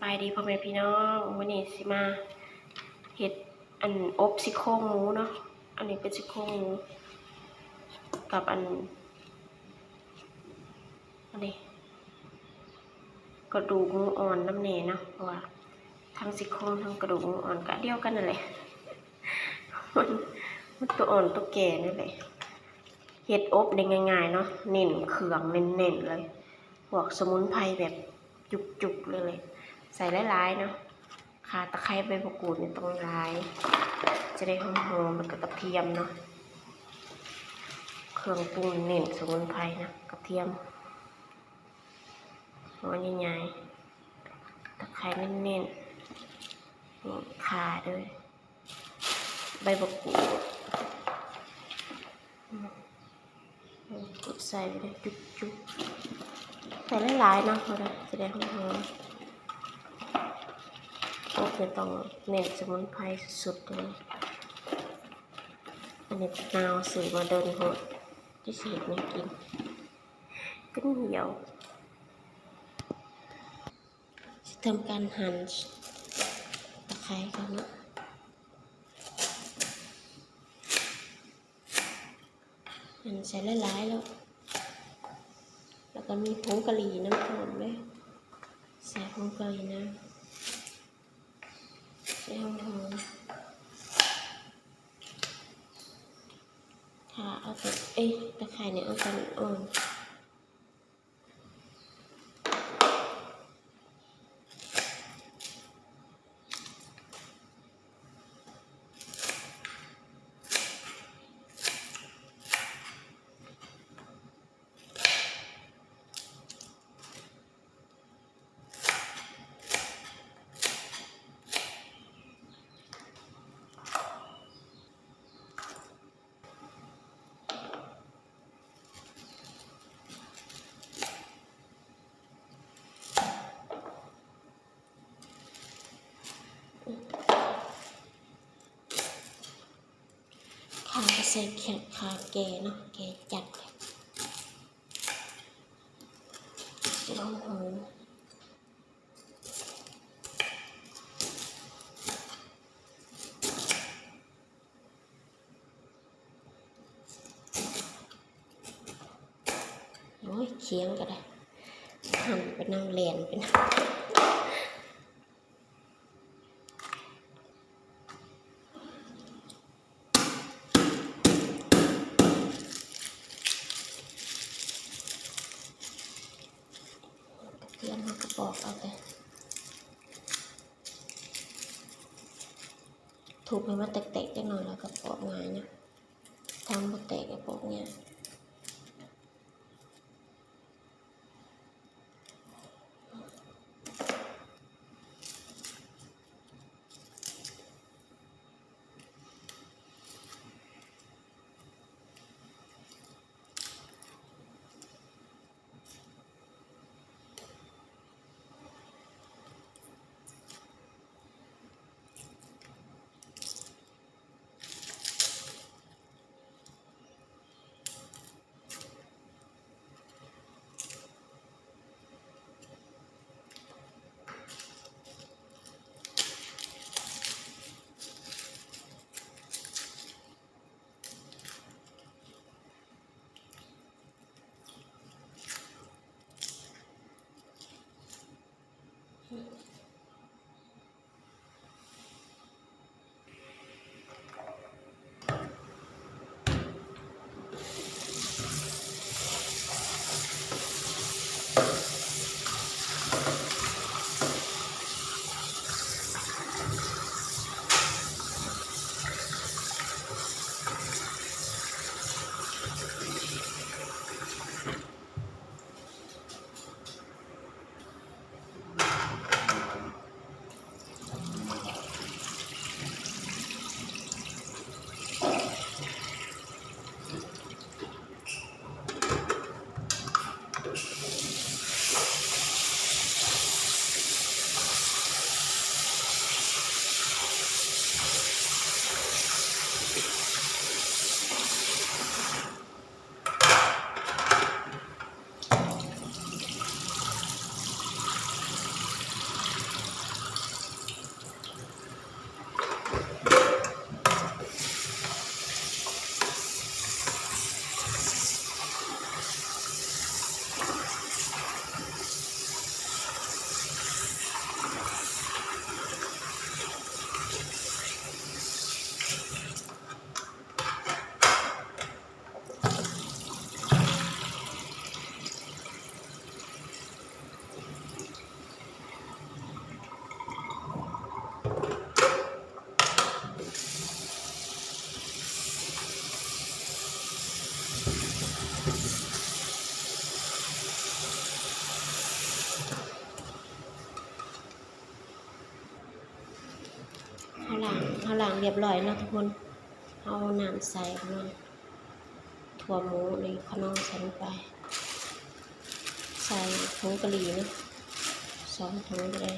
ายดีพ่อแม่พี่น้องวันนี้สิมาเห็ดอันอบซี่โครงหมูเนาะอันนี้เป็นซี่โครงหมูกับอันนี้กระดูกหมูอ่อนน้ำเนยเนาะเพราะว่าทั้งซี่โครงทั้งกระดูกหมูอ่อนก็เดียวกันนั่นแหละมันตัวอ่อนตัวแก่นั่นแหละเห็ดอบได้ง่ายๆเนาะเน้นเครื่องเน้นๆเลยพวกสมุนไพรแบบจุกๆเลยใส่หลายๆเนาะข่าตะไคร้ใบมะกรูดเนี่ยต้องหลายจะได้หอมๆแล้วก็กระเทียมเนาะเครื่องปรุงเน้นสมุนไพรนะกระเทียมหัวใหญ่ๆตะไคร้เน้นๆข่าด้วยใบมะกรูดใส่ไปเลยจุกๆใส่หลายๆเนาะเราจะได้หอมๆอบเนี่ยต้องเน้นสมุนไพรสุดเลยอันนี้นาวสื่อมาเดินหดที่เสียไม่กินก็เหี่ยวจะทำการหั่นตะไคร้กันเนาะหั่นใส่หลายๆแล้วก็มีผงกะหรี่น้ำหอมด้วยใส่ผงกะหรี่นะใส่หอมค่ะเอาแต่ตะไคร้เนี่ยเอาแต่อ่อนขาก็ใส่ขาแก่เนาะแก่จัดเลยหอมโอ้ยเคียงก็ได้หั่นไปนั่งเรียนไปนะเทียมมันก็บอกเอาไปถูกให้มันแตกๆได้หน่อยแล้วก็ปอกง่ายนะทำมาแตกกับปอกเนี่ย เขาล้างเรียบร้อยแล้วทุกคนเอาน้ำใส่เข้ามาถั่วหมูเลยขนมใส่ลงไปใส่ผงกะหรี่นะ2 ถุงไปเลย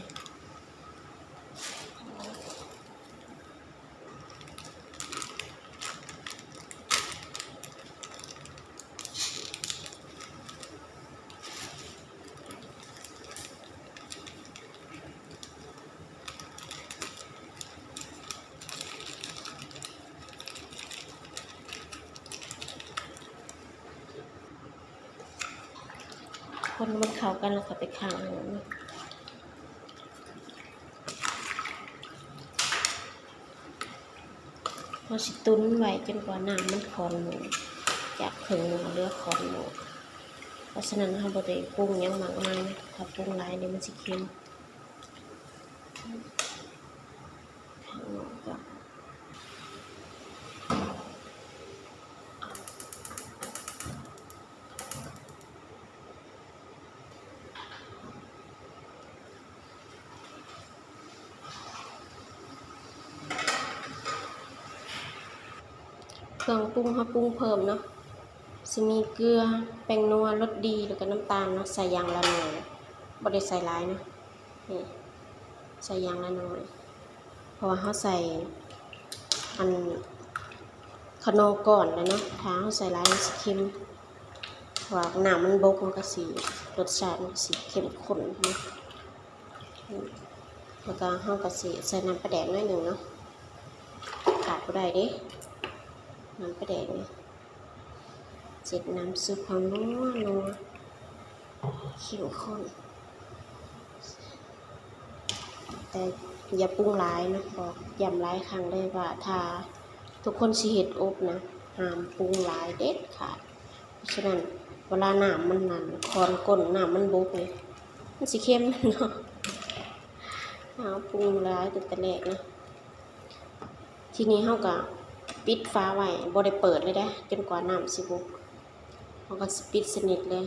คนมันเข้ากันแล้วก็ไปข้างหนึ่งเราสิตุ้นไว้จนกว่าน้ำมันคอนหมูจากผงหมูเหลือคอนหมูเพราะฉะนั้นเราบ่ได้ปรุงหยังมากมายนะถ้าปรุงหลายนี่มันสิเค็มข้างหมูก็เครื่องปรุงเขาปรุงเพิ่มเนาะสิมีเกลือแป้งนัวรสดีแล้วก็น้ำตาลเนาะใส่อย่างละหน่อยบ่ได้ใส่หลายนะนี่ใส่อย่างละหน่อยเพราะว่าเขาใส่อันขนมก่อนแล้วเนาะถ้าเขาใส่หลายมันสิเค็มว่าน้ำมันบกมันก็สิรสชาติมันสิเข้มข้นนะแล้วก็เขาก็สิใส่น้ำปลาแดกหน่อยหนึ่งเนาะขาดบ่ได้เด้น้ำปลาแดกนี่เจ็ดน้ำซุปความนัวเข้มข้นแต่อย่าปรุงหลายนะบอกย้ำหลายครั้งเลยว่าถ้าทุกคนสิเฮ็ดอบนะห้ามปรุงหลายเด็ดขาดเพราะฉะนั้นเวลาน้ำมันนั่นคอนก้นน้ำมันบกเลยมันสิเค็มเนาะเอาปรุงหลายตั้งแต่แรกนะทีนี้เฮาก็ปิดฝาไว้บ่ได้เปิดเลยนะจนกว่าน้ำสิบกเราก็สิปิดสนิทเลย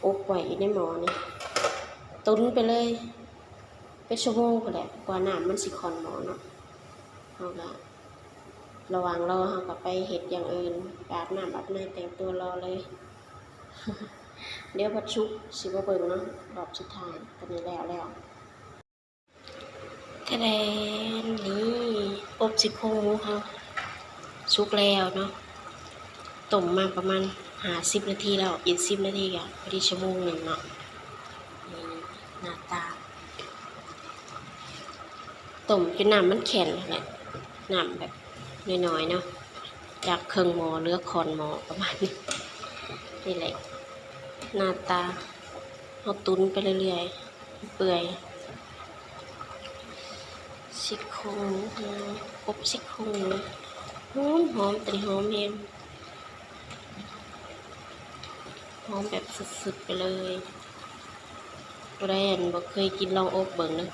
อบไว้อยู่ในหม้อนี่ตุ้นไปเลยเป็นชั่วโมงก็แหละกว่าน้ำมันสิคอนหม้อเนาะเราก็ระหว่างรอเราก็ไปเฮ็ดอย่างอื่นอาบน้ำแต่งตัวรอเลย เดี๋ยวบัดชุกสิบ่เบิ่งเนาะรอบสุดท้ายตอนนี้แล้วแต่แดนนี่อบซี่โครงหมูเขาสุกแล้วเนาะต้มมาประมาณ50 นาทีแล้วอีก10 นาทีก็พอดีชั่วโมงหนึ่งเนาะนี่หน้าตาต้มจนน้ำมันแข็งแหละน้ำแบบน้อยๆเนาะจากเครื่องหม้อเหลือคอนหม้อประมาณนี้นี่แหละหน้าตาเอาตุ้นไปเรื่อยๆเปื่อยซี่โครงอบซี่โครงหอมแต่หอมเองหอมแบบสุดๆไปเลยบ่ได้บ่เคยกินลองอบเบิ่งนะ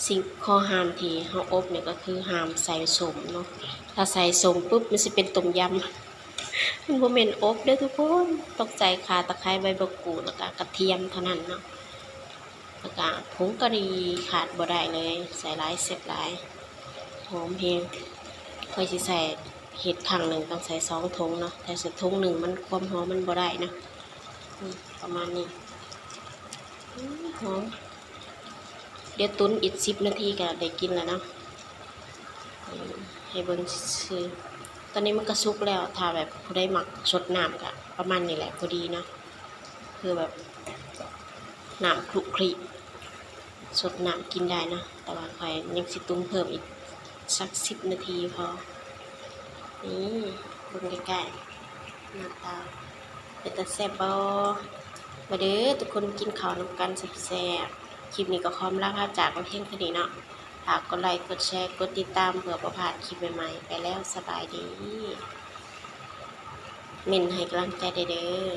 สิ่งข้อห้ามที่เฮาอบเนี่ยก็คือห้ามใส่ส้มเนาะถ้าใส่ส้มปุ๊บมันสิเป็นต้มยำมันบ่แม่นอบเด้อทุกคนต้องใส่ข่าตะไคร้ใบมะกรูดแล้วก็กระเทียมเท่านั้นเนาะแล้วก็ผงกะหรี่ขาดบ่ได้เลยใส่หลายเสร็จหลายหอมเฮงค่อยสิใส่เห็ดครั้งหนึ่งต้องใส่2 ถุงเนาะแต่ใส่ถุงหนึ่งมันความหอมมันบ่ได้นะประมาณนี้หอมเดี๋ยวตุ้นอีก10 นาทีก็ได้กินแล้วนะให้เบิ่งซื่อตอนนี้มันก็สุกแล้วถ้าแบบผู้ใดหมักสดน้ำก็ประมาณนี้แหละพอดีเนาะคือแบบน้ำคลุกคลิสดน้ำกินได้นะแต่ว่าค่อยยังสิตุ้นเพิ่มอีกสัก10 นาทีพอนี่เบิ่งใกล้ๆหน้าตาเป็นตาแซ่บบ่มาเด้อทุกคนกินข้าวนำกันแซ่บๆคลิปนี้ก็ขอลาจากเพียงเท่านี้เนาะฝากกดไลค์กดแชร์กดติดตามเพื่อบ่พลาดคลิปใหม่ๆไปแล้วสบายดีเม่นให้กำลังใจเด้อ